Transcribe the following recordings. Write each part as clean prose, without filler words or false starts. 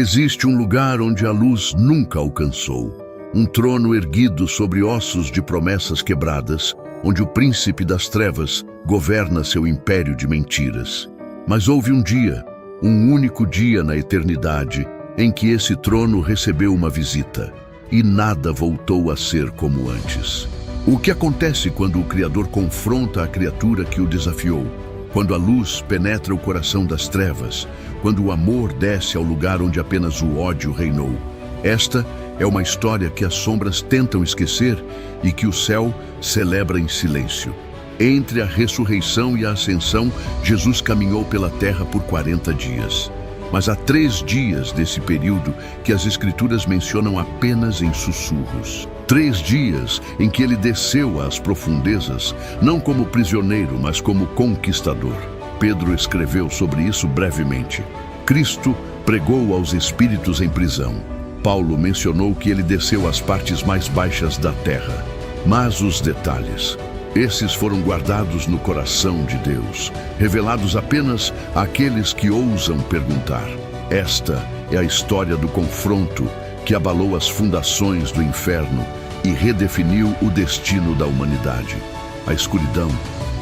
Existe um lugar onde a luz nunca alcançou, um trono erguido sobre ossos de promessas quebradas, onde o príncipe das trevas governa seu império de mentiras. Mas houve um dia, um único dia na eternidade, em que esse trono recebeu uma visita, e nada voltou a ser como antes. O que acontece quando o Criador confronta a criatura que o desafiou? Quando a luz penetra o coração das trevas, quando o amor desce ao lugar onde apenas o ódio reinou. Esta é uma história que as sombras tentam esquecer e que o céu celebra em silêncio. Entre a ressurreição e a ascensão, Jesus caminhou pela terra por 40 dias. Mas há 3 dias desse período que as Escrituras mencionam apenas em sussurros. 3 dias em que ele desceu às profundezas, não como prisioneiro, mas como conquistador. Pedro escreveu sobre isso brevemente. Cristo pregou aos espíritos em prisão. Paulo mencionou que ele desceu às partes mais baixas da terra. Mas os detalhes, esses foram guardados no coração de Deus, revelados apenas àqueles que ousam perguntar. Esta é a história do confronto que abalou as fundações do inferno e redefiniu o destino da humanidade. A escuridão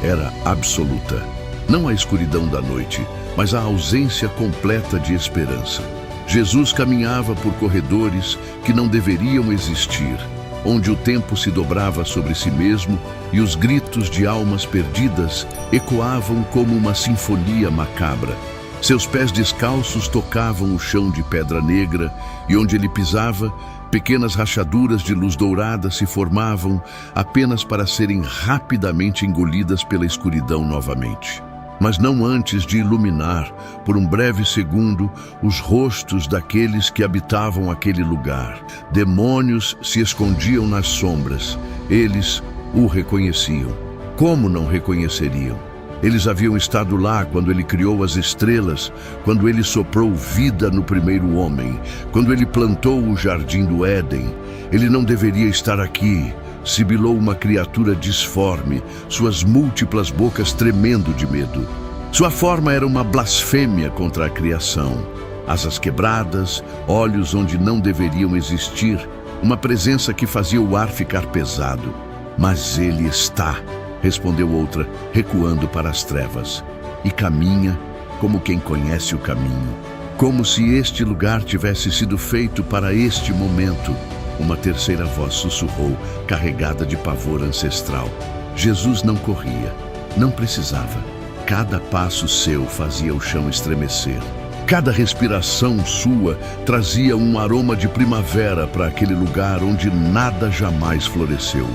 era absoluta. Não a escuridão da noite, mas a ausência completa de esperança. Jesus caminhava por corredores que não deveriam existir, onde o tempo se dobrava sobre si mesmo e os gritos de almas perdidas ecoavam como uma sinfonia macabra. Seus pés descalços tocavam o chão de pedra negra e onde ele pisava, pequenas rachaduras de luz dourada se formavam apenas para serem rapidamente engolidas pela escuridão novamente. Mas não antes de iluminar, por um breve segundo, os rostos daqueles que habitavam aquele lugar. Demônios se escondiam nas sombras. Eles o reconheciam. Como não reconheceriam? Eles haviam estado lá quando ele criou as estrelas, quando ele soprou vida no primeiro homem, quando ele plantou o jardim do Éden. Ele não deveria estar aqui. Sibilou uma criatura disforme, suas múltiplas bocas tremendo de medo. Sua forma era uma blasfêmia contra a criação. Asas quebradas, olhos onde não deveriam existir, uma presença que fazia o ar ficar pesado. Mas ele está, respondeu outra, recuando para as trevas, e caminha como quem conhece o caminho. Como se este lugar tivesse sido feito para este momento. Uma terceira voz sussurrou, carregada de pavor ancestral. Jesus não corria, não precisava. Cada passo seu fazia o chão estremecer. Cada respiração sua trazia um aroma de primavera para aquele lugar onde nada jamais floresceu.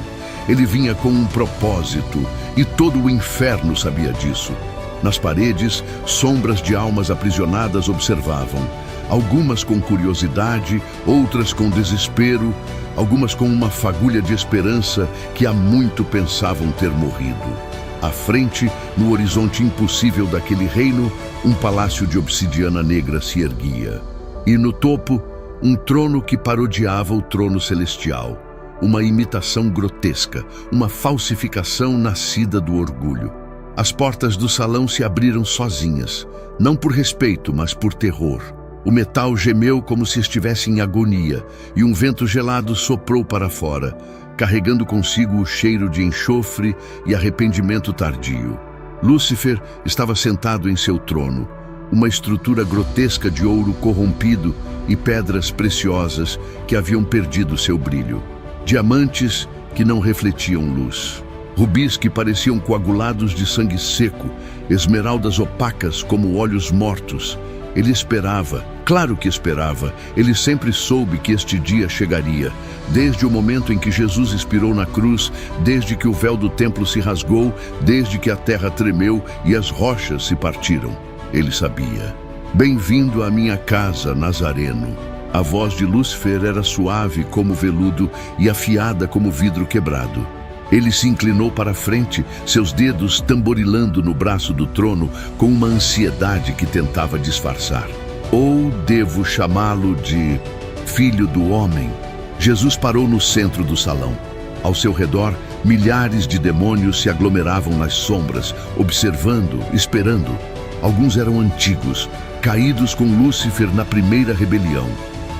Ele vinha com um propósito, e todo o inferno sabia disso. Nas paredes, sombras de almas aprisionadas observavam. Algumas com curiosidade, outras com desespero, algumas com uma fagulha de esperança que há muito pensavam ter morrido. À frente, no horizonte impossível daquele reino, um palácio de obsidiana negra se erguia. E no topo, um trono que parodiava o trono celestial. Uma imitação grotesca, uma falsificação nascida do orgulho. As portas do salão se abriram sozinhas, não por respeito, mas por terror. O metal gemeu como se estivesse em agonia, e um vento gelado soprou para fora, carregando consigo o cheiro de enxofre e arrependimento tardio. Lúcifer estava sentado em seu trono, uma estrutura grotesca de ouro corrompido e pedras preciosas que haviam perdido seu brilho. Diamantes que não refletiam luz. Rubis que pareciam coagulados de sangue seco, esmeraldas opacas como olhos mortos. Ele esperava, claro que esperava, ele sempre soube que este dia chegaria, desde o momento em que Jesus expirou na cruz, desde que o véu do templo se rasgou, desde que a terra tremeu e as rochas se partiram. Ele sabia. Bem-vindo à minha casa, Nazareno. A voz de Lúcifer era suave como veludo e afiada como vidro quebrado. Ele se inclinou para a frente, seus dedos tamborilando no braço do trono com uma ansiedade que tentava disfarçar. Ou devo chamá-lo de Filho do Homem? Jesus parou no centro do salão. Ao seu redor, milhares de demônios se aglomeravam nas sombras, observando, esperando. Alguns eram antigos, caídos com Lúcifer na primeira rebelião.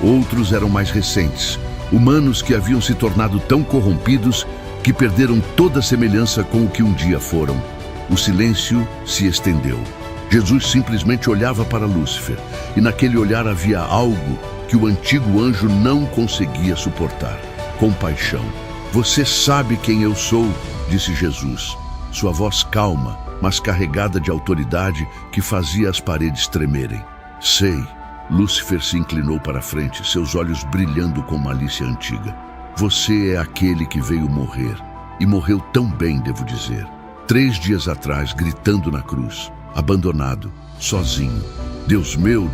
Outros eram mais recentes, humanos que haviam se tornado tão corrompidos que perderam toda semelhança com o que um dia foram. O silêncio se estendeu. Jesus simplesmente olhava para Lúcifer, e naquele olhar havia algo que o antigo anjo não conseguia suportar: compaixão. "Você sabe quem eu sou", disse Jesus, sua voz calma, mas carregada de autoridade que fazia as paredes tremerem. "Sei." Lúcifer se inclinou para a frente, seus olhos brilhando com malícia antiga. "Você é aquele que veio morrer, e morreu tão bem, devo dizer. 3 dias atrás, gritando na cruz, abandonado, sozinho. Deus meu,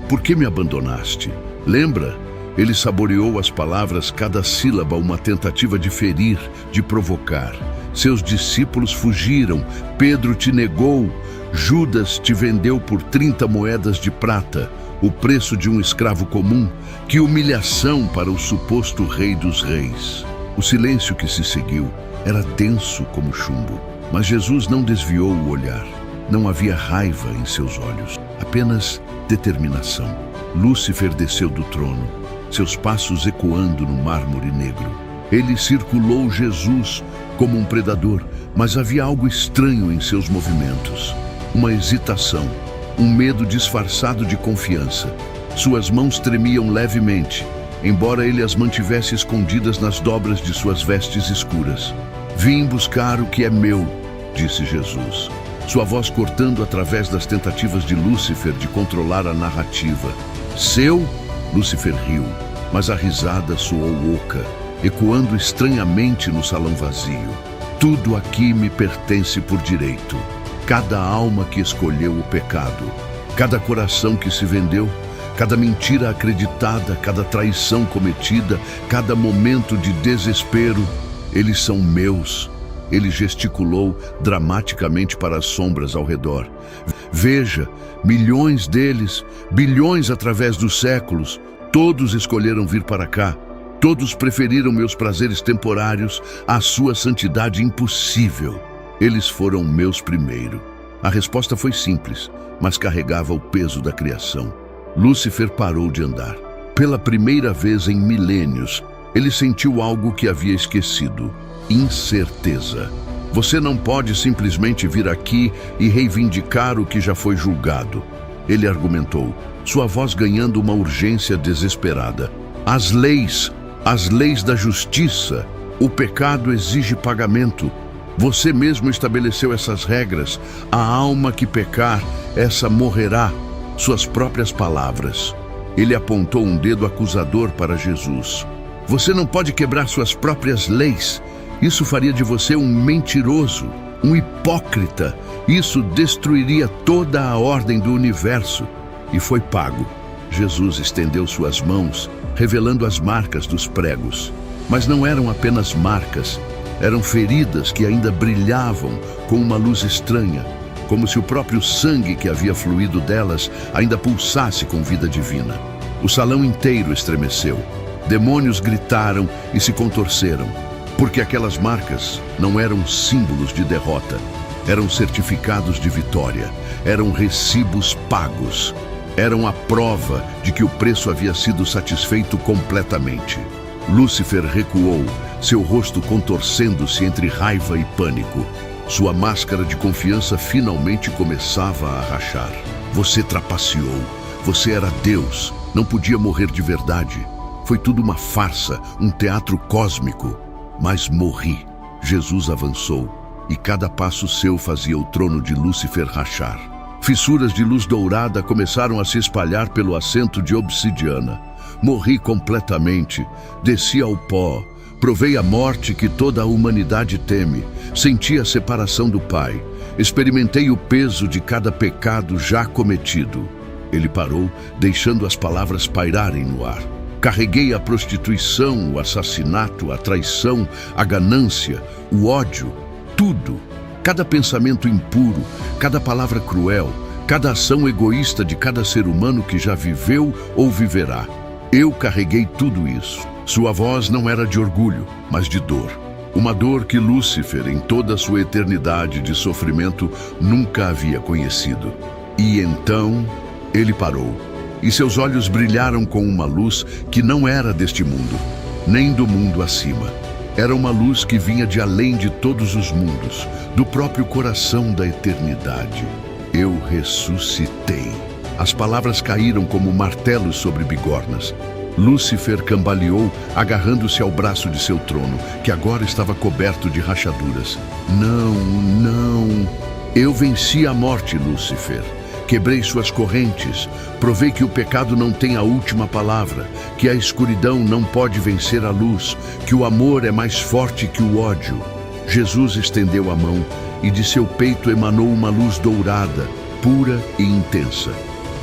por que me abandonaste?" Lembra? Ele saboreou as palavras, cada sílaba uma tentativa de ferir, de provocar. Seus discípulos fugiram, Pedro te negou, Judas te vendeu por 30 moedas de prata, o preço de um escravo comum. Que humilhação para o suposto rei dos reis. O silêncio que se seguiu era denso como chumbo, mas Jesus não desviou o olhar. Não havia raiva em seus olhos, apenas determinação. Lúcifer desceu do trono, seus passos ecoando no mármore negro. Ele circulou Jesus como um predador, mas havia algo estranho em seus movimentos. Uma hesitação, um medo disfarçado de confiança. Suas mãos tremiam levemente, embora ele as mantivesse escondidas nas dobras de suas vestes escuras. "Vim buscar o que é meu", disse Jesus, sua voz cortando através das tentativas de Lúcifer de controlar a narrativa. "Seu?" Lúcifer riu, mas a risada soou oca, ecoando estranhamente no salão vazio. "Tudo aqui me pertence por direito. Cada alma que escolheu o pecado, cada coração que se vendeu, cada mentira acreditada, cada traição cometida, cada momento de desespero, eles são meus." Ele gesticulou dramaticamente para as sombras ao redor. "Veja, milhões deles, bilhões através dos séculos, todos escolheram vir para cá. Todos preferiram meus prazeres temporários à sua santidade impossível. Eles foram meus primeiro." A resposta foi simples, mas carregava o peso da criação. Lúcifer parou de andar. Pela primeira vez em milênios, ele sentiu algo que havia esquecido: incerteza. "Você não pode simplesmente vir aqui e reivindicar o que já foi julgado", ele argumentou, sua voz ganhando uma urgência desesperada. As leis da justiça, o pecado exige pagamento. Você mesmo estabeleceu essas regras. A alma que pecar, essa morrerá." Suas próprias palavras. Ele apontou um dedo acusador para Jesus. "Você não pode quebrar suas próprias leis. Isso faria de você um mentiroso, um hipócrita. Isso destruiria toda a ordem do universo." E foi pago. Jesus estendeu suas mãos, revelando as marcas dos pregos. Mas não eram apenas marcas, eram feridas que ainda brilhavam com uma luz estranha, como se o próprio sangue que havia fluído delas ainda pulsasse com vida divina. O salão inteiro estremeceu. Demônios gritaram e se contorceram, porque aquelas marcas não eram símbolos de derrota, eram certificados de vitória, eram recibos pagos. Eram a prova de que o preço havia sido satisfeito completamente. Lúcifer recuou, seu rosto contorcendo-se entre raiva e pânico. Sua máscara de confiança finalmente começava a rachar. "Você trapaceou. Você era Deus. Não podia morrer de verdade. Foi tudo uma farsa, um teatro cósmico. Mas morri." Jesus avançou, e cada passo seu fazia o trono de Lúcifer rachar. Fissuras de luz dourada começaram a se espalhar pelo assento de obsidiana. "Morri completamente, desci ao pó, provei a morte que toda a humanidade teme, senti a separação do Pai, experimentei o peso de cada pecado já cometido." Ele parou, deixando as palavras pairarem no ar. "Carreguei a prostituição, o assassinato, a traição, a ganância, o ódio, tudo. Cada pensamento impuro, cada palavra cruel, cada ação egoísta de cada ser humano que já viveu ou viverá. Eu carreguei tudo isso." Sua voz não era de orgulho, mas de dor. Uma dor que Lúcifer, em toda a sua eternidade de sofrimento, nunca havia conhecido. E então, Ele parou, e seus olhos brilharam com uma luz que não era deste mundo, nem do mundo acima. Era uma luz que vinha de além de todos os mundos, do próprio coração da eternidade. Eu ressuscitei. As palavras caíram como martelos sobre bigornas. Lúcifer cambaleou, agarrando-se ao braço de seu trono, que agora estava coberto de rachaduras. Não, não. Eu venci a morte, Lúcifer. Quebrei suas correntes, provei que o pecado não tem a última palavra, que a escuridão não pode vencer a luz, que o amor é mais forte que o ódio. Jesus estendeu a mão e de seu peito emanou uma luz dourada, pura e intensa.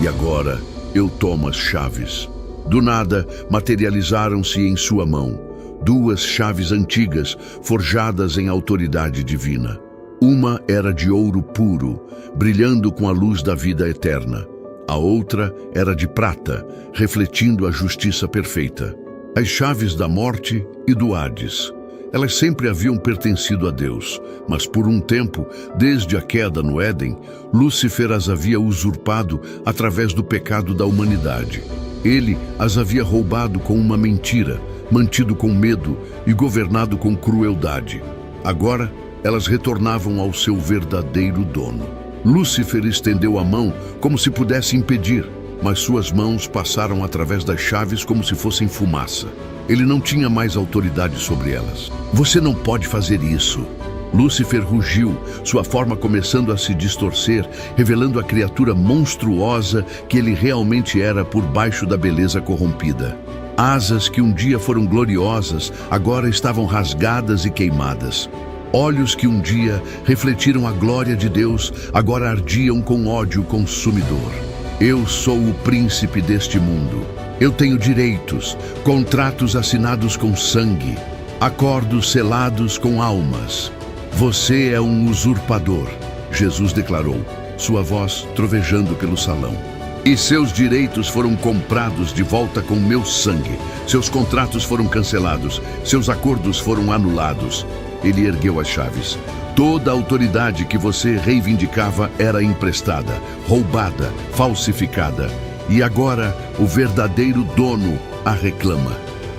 E agora eu tomo as chaves. Do nada, materializaram-se em sua mão duas chaves antigas, forjadas em autoridade divina. Uma era de ouro puro, brilhando com a luz da vida eterna. A outra era de prata, refletindo a justiça perfeita. As chaves da morte e do Hades. Elas sempre haviam pertencido a Deus, mas por um tempo, desde a queda no Éden, Lúcifer as havia usurpado através do pecado da humanidade. Ele as havia roubado com uma mentira, mantido com medo e governado com crueldade. Agora, elas retornavam ao seu verdadeiro dono. Lúcifer estendeu a mão como se pudesse impedir, mas suas mãos passaram através das chaves como se fossem fumaça. Ele não tinha mais autoridade sobre elas. Você não pode fazer isso. Lúcifer rugiu, sua forma começando a se distorcer, revelando a criatura monstruosa que ele realmente era por baixo da beleza corrompida. Asas que um dia foram gloriosas, agora estavam rasgadas e queimadas. Olhos que um dia refletiram a glória de Deus, agora ardiam com ódio consumidor. Eu sou o príncipe deste mundo. Eu tenho direitos, contratos assinados com sangue, acordos selados com almas. Você é um usurpador, Jesus declarou, sua voz trovejando pelo salão. E seus direitos foram comprados de volta com meu sangue. Seus contratos foram cancelados, seus acordos foram anulados. Ele ergueu as chaves. Toda a autoridade que você reivindicava era emprestada, roubada, falsificada. E agora o verdadeiro dono a reclama.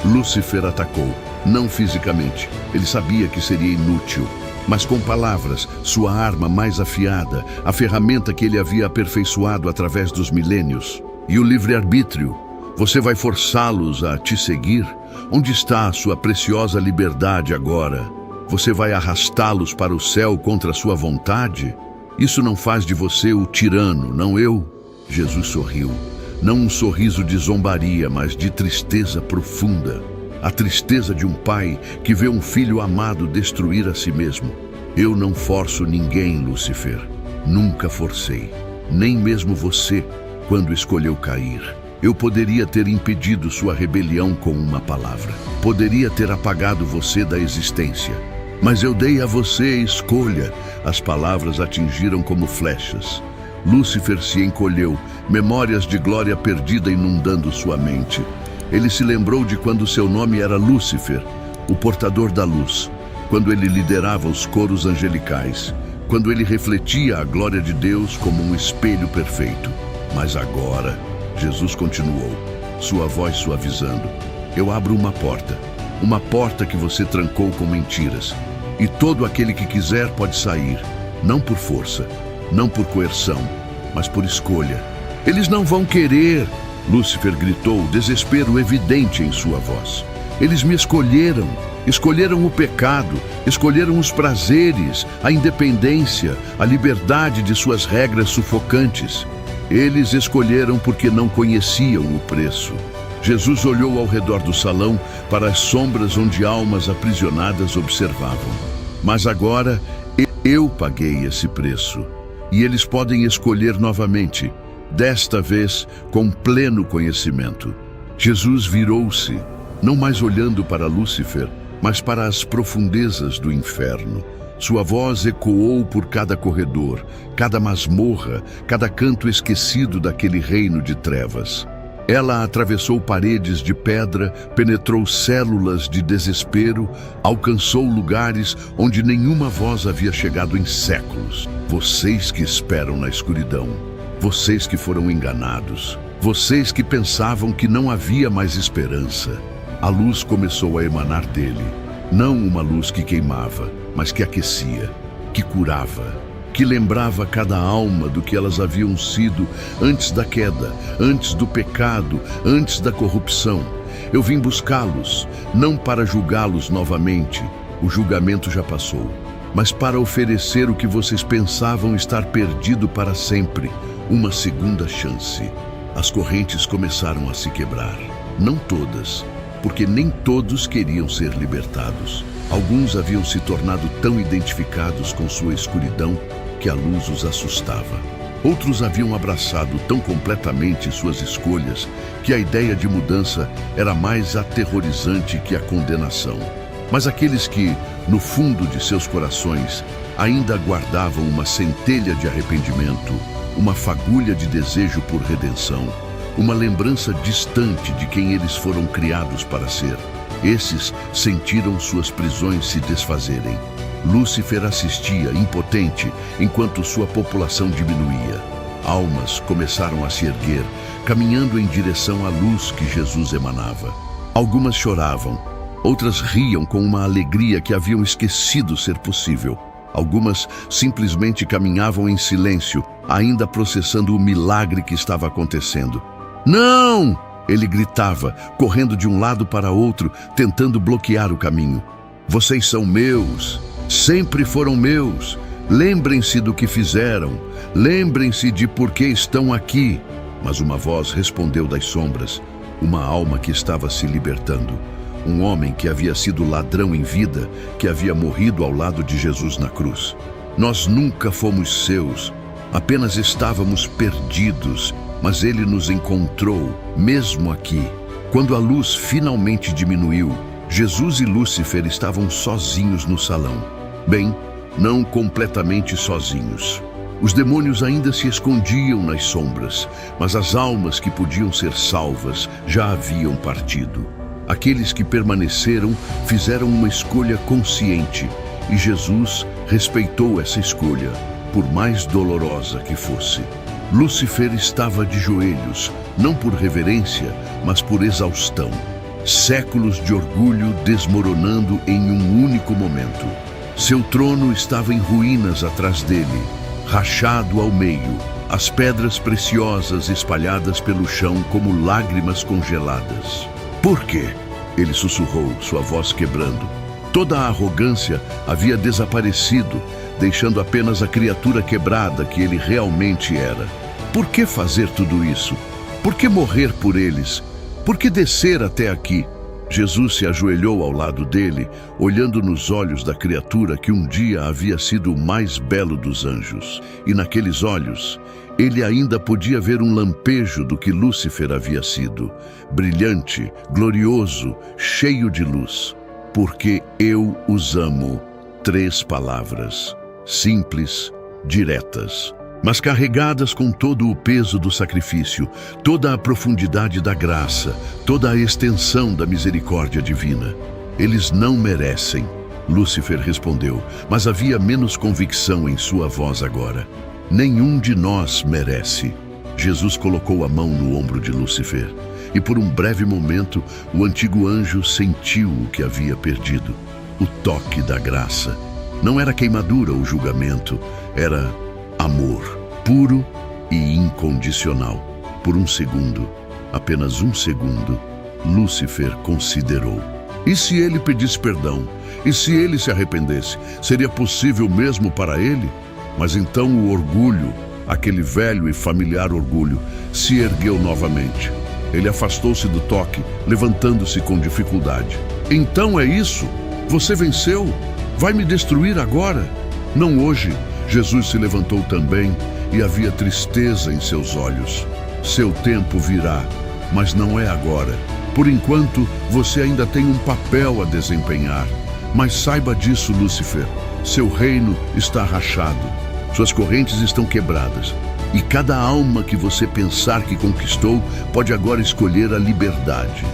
Lúcifer atacou, não fisicamente. Ele sabia que seria inútil. Mas com palavras, sua arma mais afiada, a ferramenta que ele havia aperfeiçoado através dos milênios. E o livre-arbítrio? Você vai forçá-los a te seguir? Onde está a sua preciosa liberdade agora? Você vai arrastá-los para o céu contra a sua vontade? Isso não faz de você o tirano, não eu? Jesus sorriu. Não um sorriso de zombaria, mas de tristeza profunda. A tristeza de um pai que vê um filho amado destruir a si mesmo. Eu não forço ninguém, Lúcifer. Nunca forcei. Nem mesmo você, quando escolheu cair. Eu poderia ter impedido sua rebelião com uma palavra. Poderia ter apagado você da existência. Mas eu dei a você escolha. As palavras atingiram como flechas. Lúcifer se encolheu, memórias de glória perdida inundando sua mente. Ele se lembrou de quando seu nome era Lúcifer, o portador da luz, quando ele liderava os coros angelicais, quando ele refletia a glória de Deus como um espelho perfeito. Mas agora, Jesus continuou, sua voz suavizando, eu abro uma porta que você trancou com mentiras, e todo aquele que quiser pode sair, não por força, não por coerção, mas por escolha. Eles não vão querer, Lúcifer gritou, desespero evidente em sua voz. Eles me escolheram, escolheram o pecado, escolheram os prazeres, a independência, a liberdade de suas regras sufocantes. Eles escolheram porque não conheciam o preço. Jesus olhou ao redor do salão para as sombras onde almas aprisionadas observavam. Mas agora eu paguei esse preço. E eles podem escolher novamente, desta vez com pleno conhecimento. Jesus virou-se, não mais olhando para Lúcifer, mas para as profundezas do inferno. Sua voz ecoou por cada corredor, cada masmorra, cada canto esquecido daquele reino de trevas. Ela atravessou paredes de pedra, penetrou células de desespero, alcançou lugares onde nenhuma voz havia chegado em séculos. Vocês que esperam na escuridão, Vocês que foram enganados, vocês que pensavam que não havia mais esperança. A luz começou a emanar dele, não uma luz que queimava, mas que aquecia, que curava, que lembrava cada alma do que elas haviam sido antes da queda, antes do pecado, antes da corrupção. Eu vim buscá-los, não para julgá-los novamente, o julgamento já passou, mas para oferecer o que vocês pensavam estar perdido para sempre, uma segunda chance. As correntes começaram a se quebrar, não todas, porque nem todos queriam ser libertados. Alguns haviam se tornado tão identificados com sua escuridão que a luz os assustava. Outros haviam abraçado tão completamente suas escolhas que a ideia de mudança era mais aterrorizante que a condenação. Mas aqueles que, no fundo de seus corações, ainda guardavam uma centelha de arrependimento, uma fagulha de desejo por redenção, uma lembrança distante de quem eles foram criados para ser, esses sentiram suas prisões se desfazerem. Lúcifer assistia, impotente, enquanto sua população diminuía. Almas começaram a se erguer, caminhando em direção à luz que Jesus emanava. Algumas choravam, outras riam com uma alegria que haviam esquecido ser possível. Algumas simplesmente caminhavam em silêncio, ainda processando o milagre que estava acontecendo. "Não!" ele gritava, correndo de um lado para outro, tentando bloquear o caminho. "Vocês são meus, sempre foram meus. Lembrem-se do que fizeram, lembrem-se de por que estão aqui." Mas uma voz respondeu das sombras, uma alma que estava se libertando. Um homem que havia sido ladrão em vida, que havia morrido ao lado de Jesus na cruz. "Nós nunca fomos seus, apenas estávamos perdidos, mas ele nos encontrou, mesmo aqui." Quando a luz finalmente diminuiu, Jesus e Lúcifer estavam sozinhos no salão. Bem, não completamente sozinhos. Os demônios ainda se escondiam nas sombras, mas as almas que podiam ser salvas já haviam partido. Aqueles que permaneceram fizeram uma escolha consciente, e Jesus respeitou essa escolha, por mais dolorosa que fosse. Lúcifer estava de joelhos, não por reverência, mas por exaustão. Séculos de orgulho desmoronando em um único momento. Seu trono estava em ruínas atrás dele, rachado ao meio, as pedras preciosas espalhadas pelo chão como lágrimas congeladas. "Por quê?" ele sussurrou, sua voz quebrando. Toda a arrogância havia desaparecido, deixando apenas a criatura quebrada que ele realmente era. "Por que fazer tudo isso? Por que morrer por eles? Por que descer até aqui?" Jesus se ajoelhou ao lado dele, olhando nos olhos da criatura que um dia havia sido o mais belo dos anjos. E naqueles olhos, ele ainda podia ver um lampejo do que Lúcifer havia sido. Brilhante, glorioso, cheio de luz. "Porque eu os amo." 3 palavras, simples, diretas, mas carregadas com todo o peso do sacrifício, toda a profundidade da graça, toda a extensão da misericórdia divina. "Eles não merecem", Lúcifer respondeu, mas havia menos convicção em sua voz agora. "Nenhum de nós merece." Jesus colocou a mão no ombro de Lúcifer, e por um breve momento o antigo anjo sentiu o que havia perdido. O toque da graça. Não era queimadura ou julgamento, era amor, puro e incondicional. Por um segundo, apenas um segundo, Lúcifer considerou. E se ele pedisse perdão? E se ele se arrependesse? Seria possível mesmo para ele? Mas então o orgulho, aquele velho e familiar orgulho, se ergueu novamente. Ele afastou-se do toque, levantando-se com dificuldade. "Então é isso? Você venceu? Vai me destruir agora?" "Não hoje." Jesus se levantou também e havia tristeza em seus olhos. "Seu tempo virá, mas não é agora. Por enquanto, você ainda tem um papel a desempenhar. Mas saiba disso, Lúcifer. Seu reino está rachado. Suas correntes estão quebradas. E cada alma que você pensar que conquistou pode agora escolher a liberdade."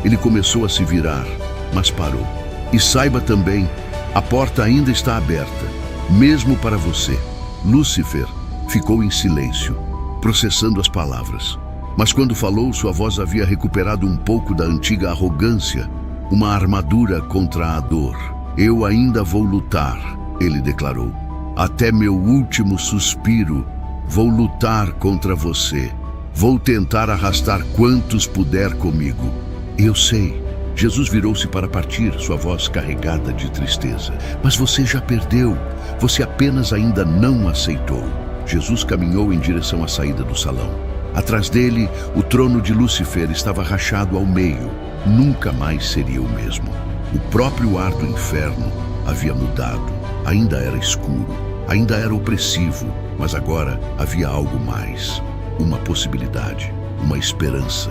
Ele começou a se virar, mas parou. "E saiba também, a porta ainda está aberta, mesmo para você." Lúcifer ficou em silêncio. processando as palavras. Mas quando falou, sua voz havia recuperado um pouco da antiga arrogância, uma armadura contra a dor. Eu ainda vou lutar, ele declarou. Até meu último suspiro, vou lutar contra você. Vou tentar arrastar quantos puder comigo. Eu sei. Jesus virou-se para partir, sua voz carregada de tristeza. Mas você já perdeu. Você apenas ainda não aceitou. Jesus caminhou em direção à saída do salão. Atrás dele, o trono de Lúcifer estava rachado ao meio. Nunca mais seria o mesmo. O próprio ar do inferno havia mudado. Ainda era escuro, ainda era opressivo, mas agora havia algo mais. Uma possibilidade, uma esperança,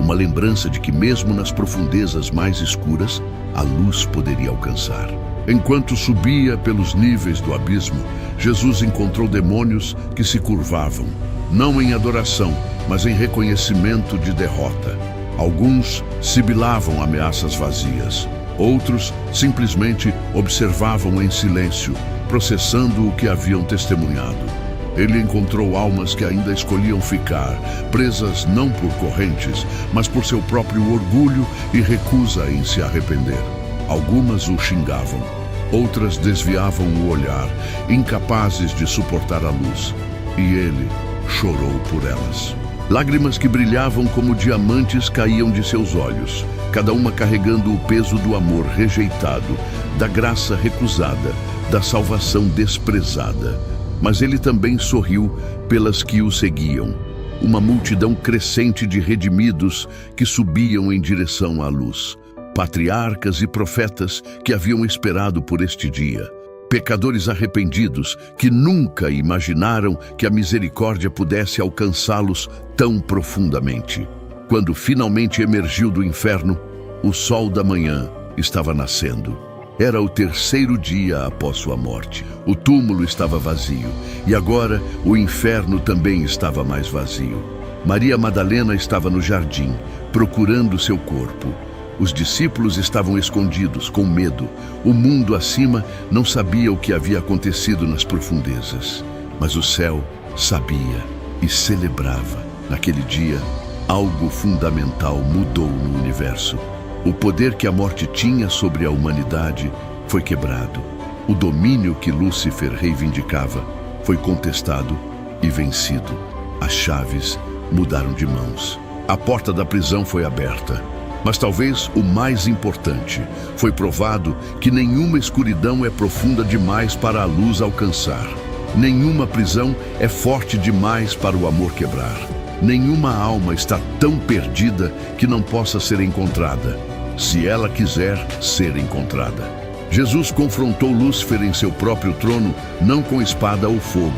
uma lembrança de que mesmo nas profundezas mais escuras, a luz poderia alcançar. Enquanto subia pelos níveis do abismo, Jesus encontrou demônios que se curvavam, não em adoração, mas em reconhecimento de derrota. Alguns sibilavam ameaças vazias, outros simplesmente observavam em silêncio, processando o que haviam testemunhado. Ele encontrou almas que ainda escolhiam ficar, presas não por correntes, mas por seu próprio orgulho e recusa em se arrepender. Algumas o xingavam, outras desviavam o olhar, incapazes de suportar a luz. E ele chorou por elas. Lágrimas que brilhavam como diamantes caíam de seus olhos, cada uma carregando o peso do amor rejeitado, da graça recusada, da salvação desprezada. Mas ele também sorriu pelas que o seguiam, uma multidão crescente de redimidos que subiam em direção à luz, patriarcas e profetas que haviam esperado por este dia, pecadores arrependidos que nunca imaginaram que a misericórdia pudesse alcançá-los tão profundamente. Quando finalmente emergiu do inferno, o sol da manhã estava nascendo. Era o terceiro dia após sua morte. O túmulo estava vazio, e agora o inferno também estava mais vazio. Maria Madalena estava no jardim, procurando seu corpo. Os discípulos estavam escondidos, com medo. O mundo acima não sabia o que havia acontecido nas profundezas. Mas o céu sabia e celebrava. Naquele dia, algo fundamental mudou no universo. O poder que a morte tinha sobre a humanidade foi quebrado. O domínio que Lúcifer reivindicava foi contestado e vencido. As chaves mudaram de mãos. A porta da prisão foi aberta. Mas talvez o mais importante, foi provado que nenhuma escuridão é profunda demais para a luz alcançar. Nenhuma prisão é forte demais para o amor quebrar. Nenhuma alma está tão perdida que não possa ser encontrada, se ela quiser ser encontrada. Jesus confrontou Lúcifer em seu próprio trono, não com espada ou fogo,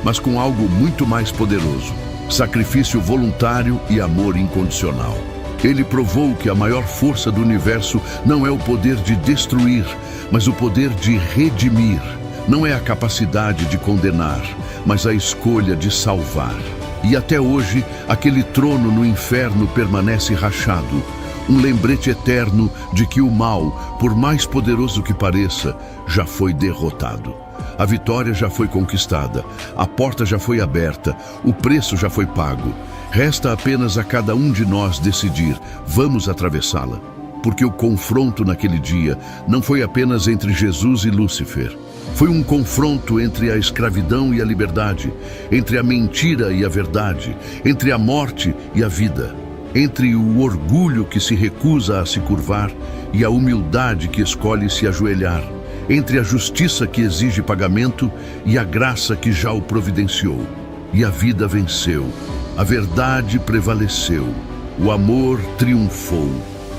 mas com algo muito mais poderoso: sacrifício voluntário e amor incondicional. Ele provou que a maior força do universo não é o poder de destruir, mas o poder de redimir. Não é a capacidade de condenar, mas a escolha de salvar. E até hoje, aquele trono no inferno permanece rachado, um lembrete eterno de que o mal, por mais poderoso que pareça, já foi derrotado. A vitória já foi conquistada, a porta já foi aberta, o preço já foi pago. Resta apenas a cada um de nós decidir: vamos atravessá-la. Porque o confronto naquele dia não foi apenas entre Jesus e Lúcifer. Foi um confronto entre a escravidão e a liberdade, entre a mentira e a verdade, entre a morte e a vida, entre o orgulho que se recusa a se curvar e a humildade que escolhe se ajoelhar, entre a justiça que exige pagamento e a graça que já o providenciou. E a vida venceu, a verdade prevaleceu, o amor triunfou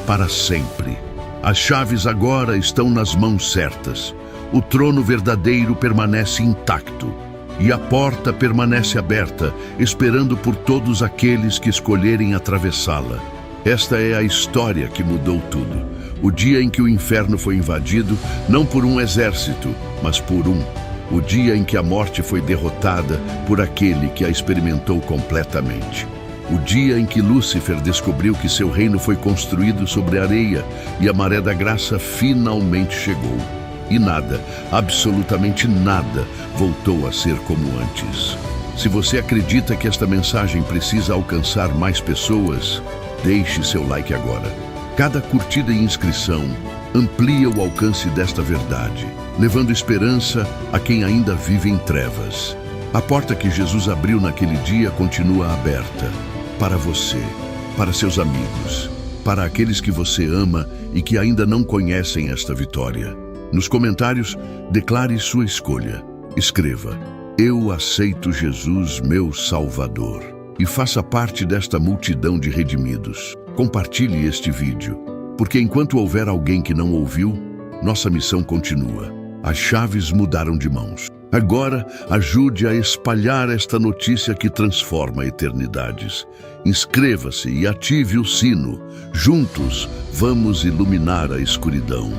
para sempre. As chaves agora estão nas mãos certas. O trono verdadeiro permanece intacto e a porta permanece aberta, esperando por todos aqueles que escolherem atravessá-la. Esta é a história que mudou tudo. O dia em que o inferno foi invadido, não por um exército, mas por um. O dia em que a morte foi derrotada por aquele que a experimentou completamente. O dia em que Lúcifer descobriu que seu reino foi construído sobre areia e a maré da graça finalmente chegou. E nada, absolutamente nada, voltou a ser como antes. Se você acredita que esta mensagem precisa alcançar mais pessoas, deixe seu like agora. Cada curtida e inscrição amplia o alcance desta verdade, levando esperança a quem ainda vive em trevas. A porta que Jesus abriu naquele dia continua aberta para você, para seus amigos, para aqueles que você ama e que ainda não conhecem esta vitória. Nos comentários, declare sua escolha. Escreva: "Eu aceito Jesus, meu Salvador", e faça parte desta multidão de redimidos. Compartilhe este vídeo, porque enquanto houver alguém que não ouviu, nossa missão continua. As chaves mudaram de mãos. Agora, ajude a espalhar esta notícia que transforma eternidades. Inscreva-se e ative o sino. Juntos, vamos iluminar a escuridão.